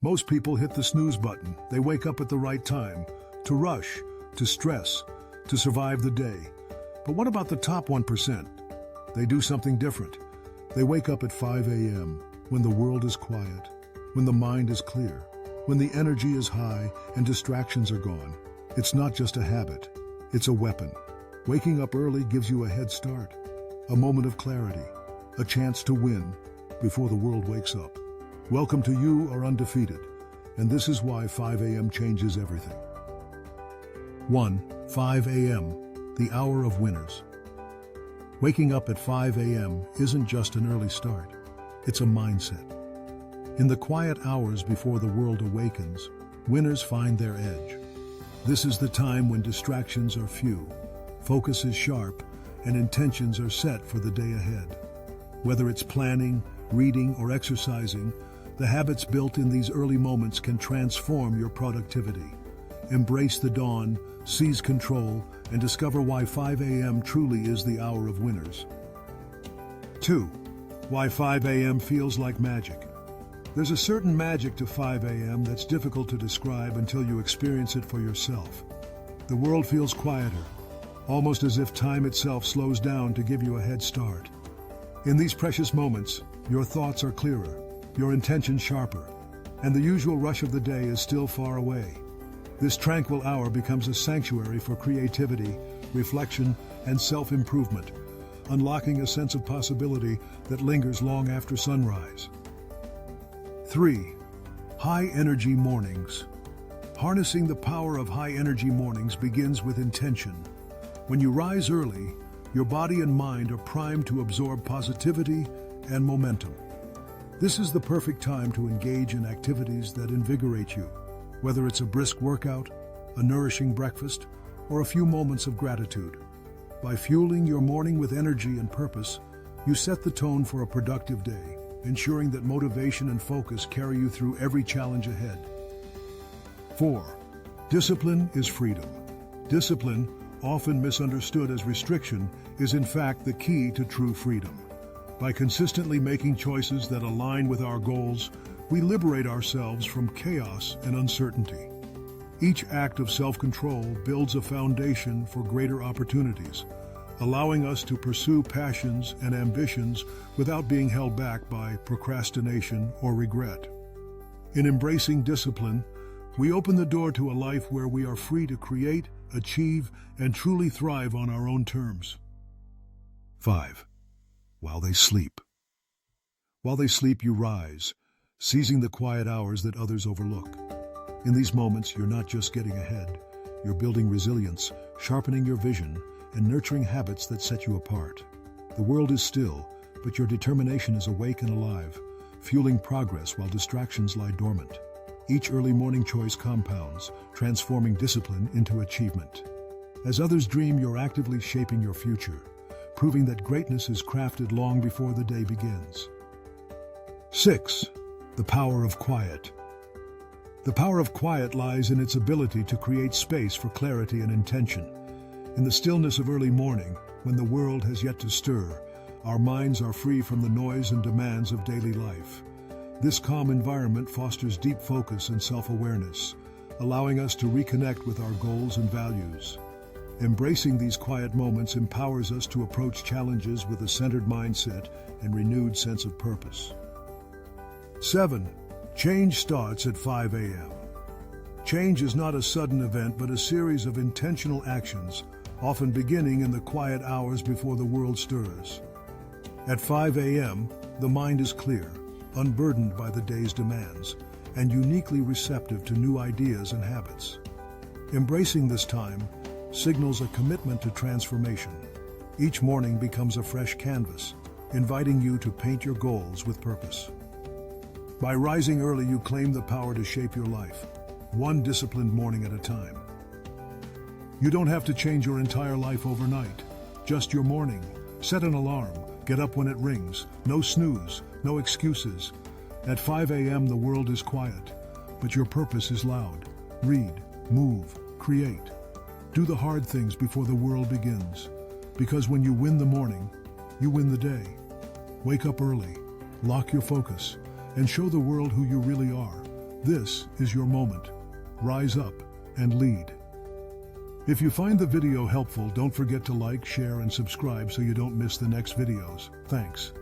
Most people hit the snooze button. They wake up at the right time, to rush, to stress, to survive the day. But what about the top 1%? They do something different. They wake up at 5 a.m. when the world is quiet, when the mind is clear, when the energy is high and distractions are gone. It's not just a habit, it's a weapon. Waking up early gives you a head start, a moment of clarity, a chance to win before the world wakes up. Welcome to You Are Undefeated, and this is why 5 a.m. changes everything. 1. 5 a.m., the hour of winners. Waking up at 5 a.m. isn't just an early start, it's a mindset. In the quiet hours before the world awakens, winners find their edge. This is the time when distractions are few, focus is sharp, and intentions are set for the day ahead. Whether it's planning, reading, or exercising, the habits built in these early moments can transform your productivity. Embrace the dawn, seize control, and discover why 5 a.m. truly is the hour of winners. 2. Why 5 a.m. feels like magic. There's a certain magic to 5 a.m. that's difficult to describe until you experience it for yourself. The world feels quieter, almost as if time itself slows down to give you a head start. In these precious moments, your thoughts are clearer, your intentions sharper, and the usual rush of the day is still far away. This tranquil hour becomes a sanctuary for creativity, reflection, and self-improvement, unlocking a sense of possibility that lingers long after sunrise. 3. High-energy mornings. Harnessing the power of high-energy mornings begins with intention. When you rise early, your body and mind are primed to absorb positivity and momentum. This is the perfect time to engage in activities that invigorate you, whether it's a brisk workout, a nourishing breakfast, or a few moments of gratitude. By fueling your morning with energy and purpose, you set the tone for a productive day, ensuring that motivation and focus carry you through every challenge ahead. 4. Discipline is freedom. Discipline, often misunderstood as restriction, is in fact the key to true freedom. By consistently making choices that align with our goals, we liberate ourselves from chaos and uncertainty. Each act of self-control builds a foundation for greater opportunities, allowing us to pursue passions and ambitions without being held back by procrastination or regret. In embracing discipline, we open the door to a life where we are free to create, achieve, and truly thrive on our own terms. 5. While they sleep. While they sleep, you rise, seizing the quiet hours that others overlook. In these moments, you're not just getting ahead, you're building resilience, sharpening your vision, and nurturing habits that set you apart. The world is still, but your determination is awake and alive, fueling progress while distractions lie dormant. Each early morning choice compounds, transforming discipline into achievement. As others dream, you're actively shaping your future, proving that greatness is crafted long before the day begins. 6. The power of quiet. The power of quiet lies in its ability to create space for clarity and intention. In the stillness of early morning, when the world has yet to stir, our minds are free from the noise and demands of daily life. This calm environment fosters deep focus and self-awareness, allowing us to reconnect with our goals and values. Embracing these quiet moments empowers us to approach challenges with a centered mindset and renewed sense of purpose. 7. Change starts at 5 a.m. Change is not a sudden event, but a series of intentional actions, often beginning in the quiet hours before the world stirs. At 5 a.m., the mind is clear, unburdened by the day's demands, and uniquely receptive to new ideas and habits. Embracing this time signals a commitment to transformation. Each morning becomes a fresh canvas, inviting you to paint your goals with purpose. By rising early, you claim the power to shape your life, one disciplined morning at a time. You don't have to change your entire life overnight, just your morning. Set an alarm, get up when it rings, no snooze, no excuses. At 5 a.m. the world is quiet, but your purpose is loud. Read, move, create. Do the hard things before the world begins, because when you win the morning, you win the day. Wake up early, lock your focus, and show the world who you really are, This is your moment. Rise up and lead. If you find the video helpful, don't forget to like, share, and subscribe so you don't miss the next videos. Thanks.